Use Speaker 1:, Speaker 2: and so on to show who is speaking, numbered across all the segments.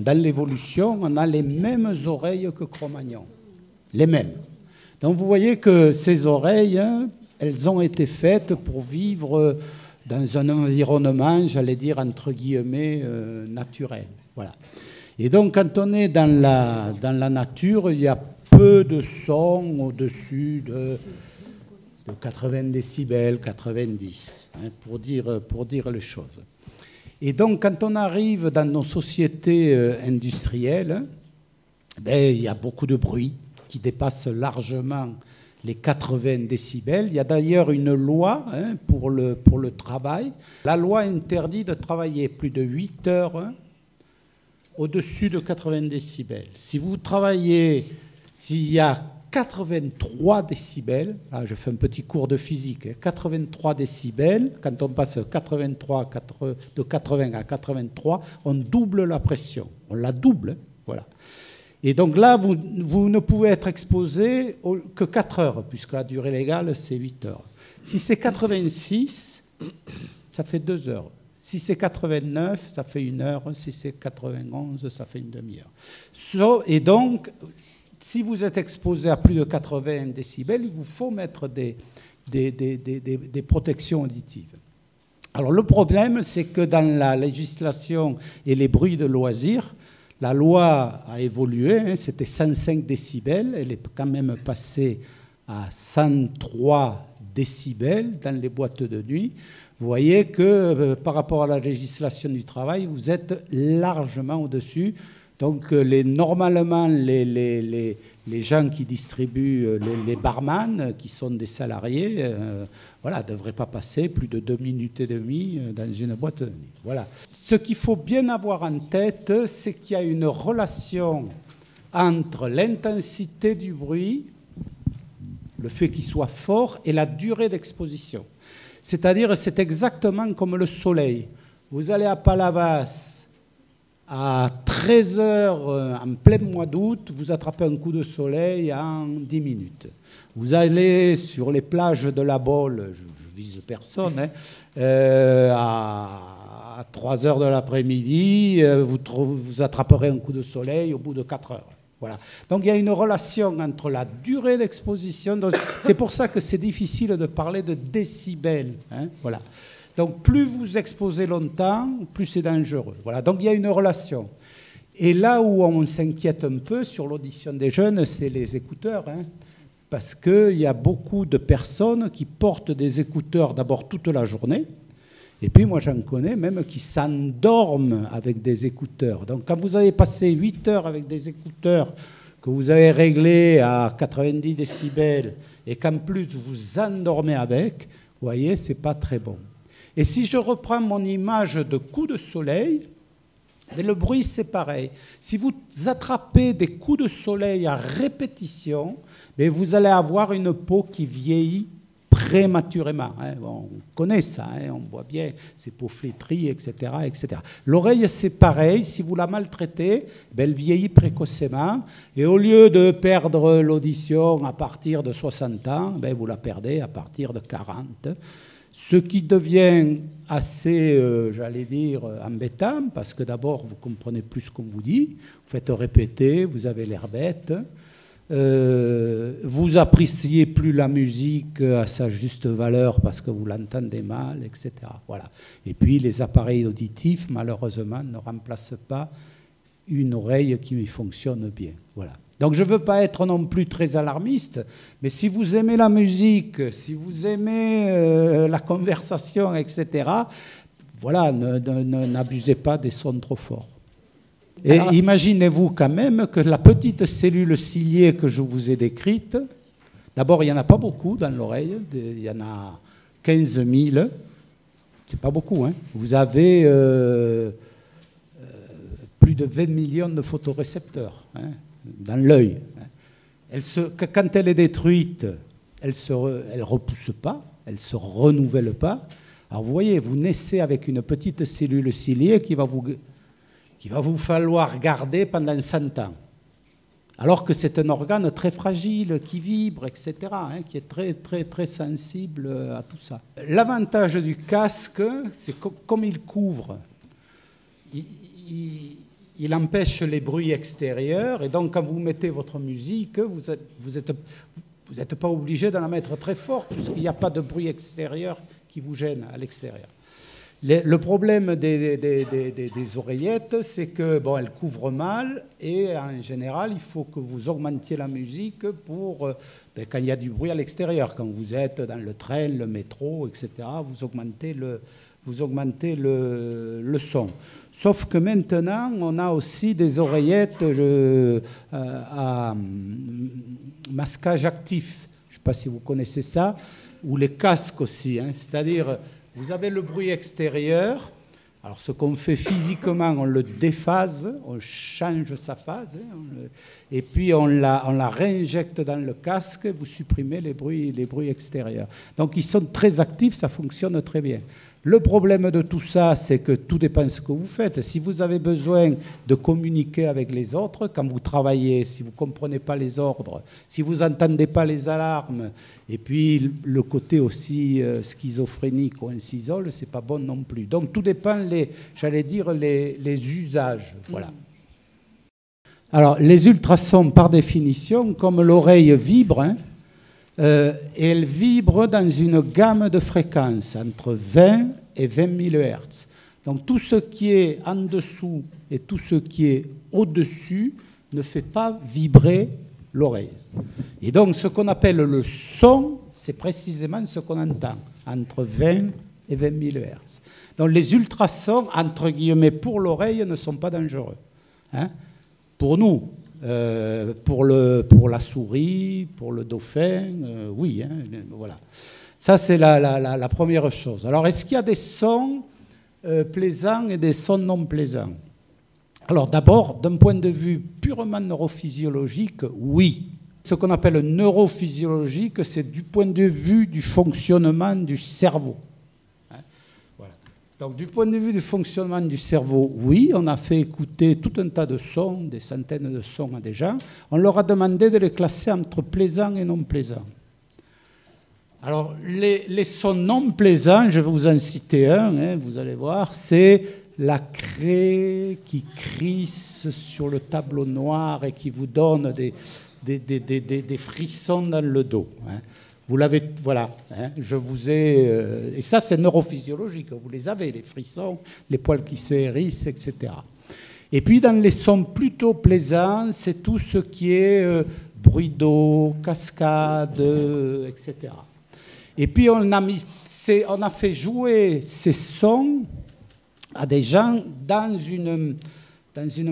Speaker 1: dans l'évolution, on a les mêmes oreilles que Cro-Magnon. Les mêmes. Donc vous voyez que ces oreilles, hein, elles ont été faites pour vivre dans un environnement, j'allais dire, entre guillemets, naturel. Voilà. Et donc, quand on est dans la nature, il y a peu de sons au-dessus de 80 décibels, 90, hein, pour dire les choses. Et donc, quand on arrive dans nos sociétés industrielles, ben, il y a beaucoup de bruit qui dépasse largement les 80 décibels. Il y a d'ailleurs une loi, hein, pour le travail. La loi interdit de travailler plus de 8 heures, hein, au-dessus de 80 décibels. Si vous travaillez, s'il y a 83 décibels, là je fais un petit cours de physique, hein, 83 décibels, quand on passe de 80 à 83, on double la pression. On la double, hein, voilà. Et donc là, vous ne pouvez être exposé que 4 heures, puisque la durée légale, c'est 8 heures. Si c'est 86, ça fait 2 heures. Si c'est 89, ça fait 1 heure. Si c'est 91, ça fait une demi-heure. Et donc, si vous êtes exposé à plus de 80 décibels, il vous faut mettre des protections auditives. Alors le problème, c'est que dans la législation et les bruits de loisirs, la loi a évolué, hein, c'était 105 décibels, elle est quand même passée à 103 décibels dans les boîtes de nuit. Vous voyez que par rapport à la législation du travail, vous êtes largement au-dessus. Donc normalement, les gens qui distribuent, les barman, qui sont des salariés, voilà, ne devraient pas passer plus de 2 minutes et demie dans une boîte de nuit. Voilà. Ce qu'il faut bien avoir en tête, c'est qu'il y a une relation entre l'intensité du bruit, le fait qu'il soit fort, et la durée d'exposition. C'est-à-dire, c'est exactement comme le soleil. Vous allez à Palavas à 13 heures en plein mois d'août, vous attrapez un coup de soleil en 10 minutes. Vous allez sur les plages de la Baule, je vise personne, hein, à 3 heures de l'après-midi, vous attraperez un coup de soleil au bout de 4 heures. Voilà. Donc il y a une relation entre la durée d'exposition, c'est pour ça que c'est difficile de parler de décibels. Hein, voilà. Donc plus vous exposez longtemps, plus c'est dangereux. Voilà. Donc il y a une relation. Et là où on s'inquiète un peu sur l'audition des jeunes, c'est les écouteurs. Hein, parce qu'il y a beaucoup de personnes qui portent des écouteurs d'abord toute la journée. Et puis moi j'en connais même qui s'endorment avec des écouteurs. Donc quand vous avez passé 8 heures avec des écouteurs que vous avez réglés à 90 décibels et qu'en plus vous endormez avec, vous voyez, c'est pas très bon. Et si je reprends mon image de coup de soleil, le bruit c'est pareil. Si vous attrapez des coups de soleil à répétition, vous allez avoir une peau qui vieillit prématurément. Hein. Bon, on connaît ça, hein, on voit bien ces peaux flétries, etc., etc. L'oreille, c'est pareil. Si vous la maltraitez, elle vieillit précocement. Et au lieu de perdre l'audition à partir de 60 ans, vous la perdez à partir de 40. Ce qui devient assez, j'allais dire, embêtant, parce que d'abord, vous comprenez plus ce qu'on vous dit. Vous faites répéter, vous avez l'air bête. Vous appréciez plus la musique à sa juste valeur parce que vous l'entendez mal, etc. Voilà. Et puis les appareils auditifs, malheureusement, ne remplacent pas une oreille qui fonctionne bien. Voilà. Donc je ne veux pas être non plus très alarmiste, mais si vous aimez la musique, si vous aimez la conversation, etc., voilà, n'abusez pas des sons trop forts. Et imaginez-vous quand même que la petite cellule ciliée que je vous ai décrite, d'abord, il n'y en a pas beaucoup dans l'oreille, il y en a 15 000, c'est pas beaucoup, hein. Vous avez plus de 20 millions de photorécepteurs, hein, dans l'œil. Quand elle est détruite, elle ne repousse pas, elle ne se renouvelle pas. Alors vous voyez, vous naissez avec une petite cellule ciliée qui va vous falloir garder pendant 100 ans. Alors que c'est un organe très fragile, qui vibre, etc., hein, qui est très, très, très sensible à tout ça. L'avantage du casque, c'est comme il couvre, il il empêche les bruits extérieurs. Et donc, quand vous mettez votre musique, vous n'êtes pas obligé de la mettre très fort, puisqu'il n'y a pas de bruit extérieur qui vous gêne à l'extérieur. Le problème des oreillettes, c'est que bon, elles couvrent mal et en général, il faut que vous augmentiez la musique pour quand il y a du bruit à l'extérieur. Quand vous êtes dans le train, le métro, etc., vous augmentez le son. Sauf que maintenant, on a aussi des oreillettes à masquage actif. Je ne sais pas si vous connaissez ça, ou les casques aussi, hein, c'est-à-dire... Vous avez le bruit extérieur. Alors, ce qu'on fait physiquement, on le déphase, on change sa phase, hein, et puis on la réinjecte dans le casque, vous supprimez les bruits extérieurs. Donc, ils sont très actifs, ça fonctionne très bien. Le problème de tout ça, c'est que tout dépend de ce que vous faites. Si vous avez besoin de communiquer avec les autres, quand vous travaillez, si vous ne comprenez pas les ordres, si vous n'entendez pas les alarmes, et puis le côté aussi schizophrénique ou incisole, ce n'est pas bon non plus. Donc tout dépend, j'allais dire, les usages. Voilà. Alors les ultrasons, par définition, comme l'oreille vibre, hein, elle vibre dans une gamme de fréquences entre 20 et 20 000 Hz. Donc tout ce qui est en dessous et tout ce qui est au-dessus ne fait pas vibrer l'oreille. Et donc ce qu'on appelle le son, c'est précisément ce qu'on entend, entre 20 et 20 000 Hz. Donc les ultrasons, entre guillemets, pour l'oreille, ne sont pas dangereux. Hein? Pour nous. Pour la souris, pour le dauphin, oui, hein, voilà. Ça, c'est la première chose. Alors, est-ce qu'il y a des sons plaisants et des sons non plaisants? Alors, d'abord, d'un point de vue purement neurophysiologique, oui. Ce qu'on appelle neurophysiologique, c'est du point de vue du fonctionnement du cerveau. Donc, du point de vue du fonctionnement du cerveau, oui, on a fait écouter tout un tas de sons, des centaines de sons à des gens. On leur a demandé de les classer entre plaisants et non plaisants. Alors, les sons non plaisants, je vais vous en citer un, hein, vous allez voir, c'est la craie qui crisse sur le tableau noir et qui vous donne des frissons dans le dos. Hein. Vous l'avez, voilà, hein, je vous ai... et ça, c'est neurophysiologique, vous les avez, les frissons, les poils qui se hérissent, etc. Et puis, dans les sons plutôt plaisants, c'est tout ce qui est bruit d'eau, cascade, etc. Et puis, on a fait jouer ces sons à des gens dans une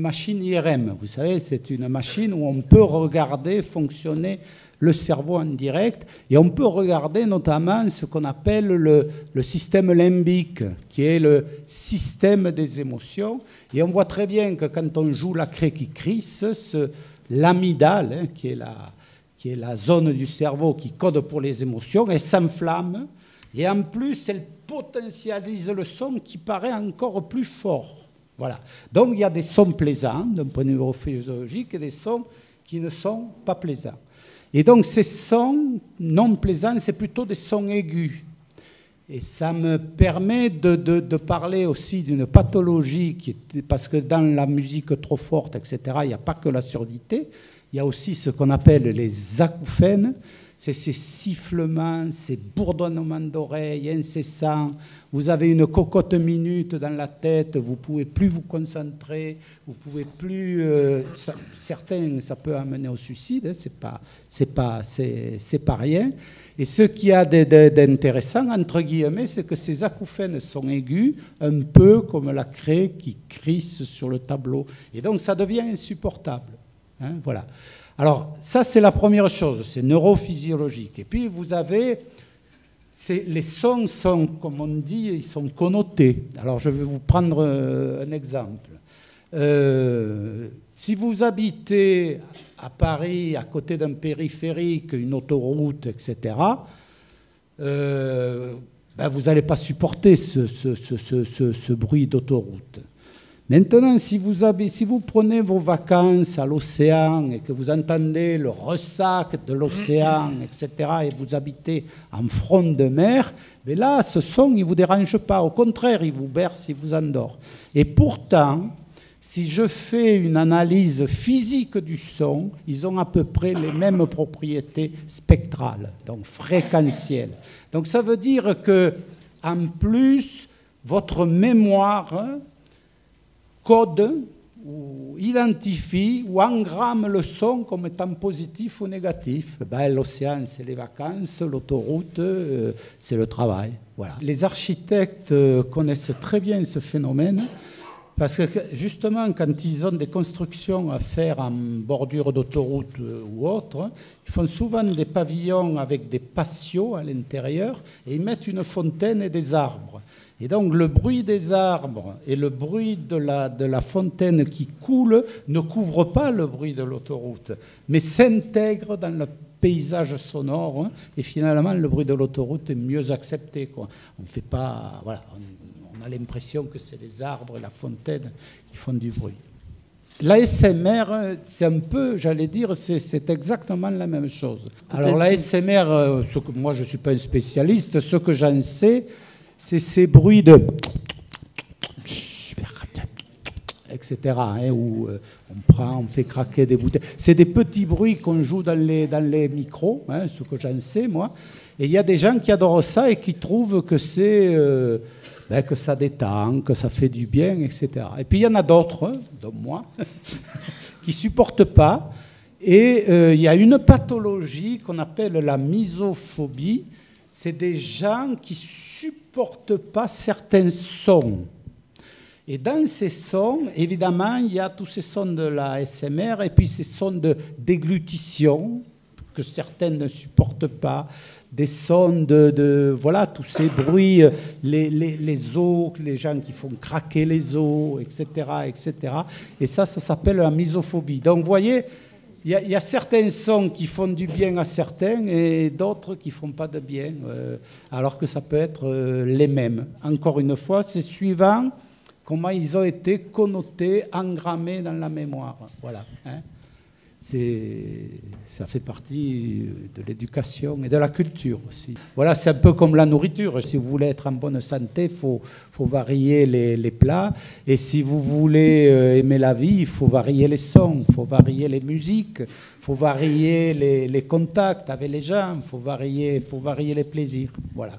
Speaker 1: machine IRM. Vous savez, c'est une machine où on peut regarder fonctionner le cerveau en direct, et on peut regarder notamment ce qu'on appelle le système limbique, qui est le système des émotions, et on voit très bien que quand on joue la craie qui crisse, l'amygdale, hein, qui est la zone du cerveau qui code pour les émotions, elle s'enflamme, et en plus, elle potentialise le son qui paraît encore plus fort. Voilà. Donc il y a des sons plaisants, d'un point de vue neurophysiologique, et des sons qui ne sont pas plaisants. Et donc ces sons non plaisants, c'est plutôt des sons aigus. Et ça me permet de parler aussi d'une pathologie, parce que dans la musique trop forte, etc., il n'y a pas que la surdité, il y a aussi ce qu'on appelle les acouphènes, c'est ces sifflements, ces bourdonnements d'oreilles incessants. Vous avez une cocotte minute dans la tête, vous ne pouvez plus vous concentrer, vous ne pouvez plus... certains, ça peut amener au suicide, c'est pas rien. Et ce qu'il y a d'intéressant, entre guillemets, c'est que ces acouphènes sont aigus, un peu comme la craie qui crisse sur le tableau. Et donc ça devient insupportable. Hein, voilà. Alors, ça, c'est la première chose, c'est neurophysiologique. Et puis, vous avez... les sons sont, comme on dit, ils sont connotés. Alors, je vais vous prendre un exemple. Si vous habitez à Paris, à côté d'un périphérique, une autoroute, etc., vous n'allez pas supporter ce bruit d'autoroute. Maintenant, si vous prenez vos vacances à l'océan et que vous entendez le ressac de l'océan, etc., et vous habitez en front de mer, mais là, ce son, il ne vous dérange pas. Au contraire, il vous berce, il vous endort. Et pourtant, Si je fais une analyse physique du son, ils ont à peu près les mêmes propriétés spectrales, donc fréquentielles. Donc ça veut dire que, en plus, votre mémoire code ou identifie ou engramme le son comme étant positif ou négatif. Ben, l'océan, c'est les vacances, l'autoroute, c'est le travail. Voilà. Les architectes connaissent très bien ce phénomène parce que justement, quand ils ont des constructions à faire en bordure d'autoroute ou autre, ils font souvent des pavillons avec des patios à l'intérieur et ils mettent une fontaine et des arbres. Et donc le bruit des arbres et le bruit de la fontaine qui coule ne couvrent pas le bruit de l'autoroute, mais s'intègrent dans le paysage sonore, hein, et finalement le bruit de l'autoroute est mieux accepté, quoi. On fait pas, voilà, on a l'impression que c'est les arbres et la fontaine qui font du bruit. L'ASMR, c'est un peu, j'allais dire, c'est exactement la même chose. Alors l'ASMR, moi je ne suis pas un spécialiste, ce que j'en sais, c'est ces bruits de... etc. Hein, où on fait craquer des bouteilles. C'est des petits bruits qu'on joue dans les micros, hein, ce que j'en sais, moi. Et il y a des gens qui adorent ça et qui trouvent que que ça détend, que ça fait du bien, etc. Et puis il y en a d'autres, dont moi, qui ne supportent pas. Et il y a une pathologie qu'on appelle la misophobie. C'est des gens qui ne supportent pas certains sons. Et dans ces sons, évidemment, il y a tous ces sons de la ASMR et puis ces sons de déglutition que certains ne supportent pas, des sons voilà, tous ces bruits, les os, les gens qui font craquer les os, etc., etc. Et ça s'appelle la misophobie. Donc, vous voyez, il y a certains sons qui font du bien à certains et d'autres qui ne font pas de bien, alors que ça peut être les mêmes. Encore une fois, c'est suivant comment ils ont été connotés, engrammés dans la mémoire. Voilà. Hein. Ça fait partie de l'éducation et de la culture aussi. Voilà, c'est un peu comme la nourriture. Si vous voulez être en bonne santé, il faut varier les plats. Et si vous voulez aimer la vie, il faut varier les sons, il faut varier les musiques, il faut varier les contacts avec les gens, il faut varier les plaisirs. Voilà.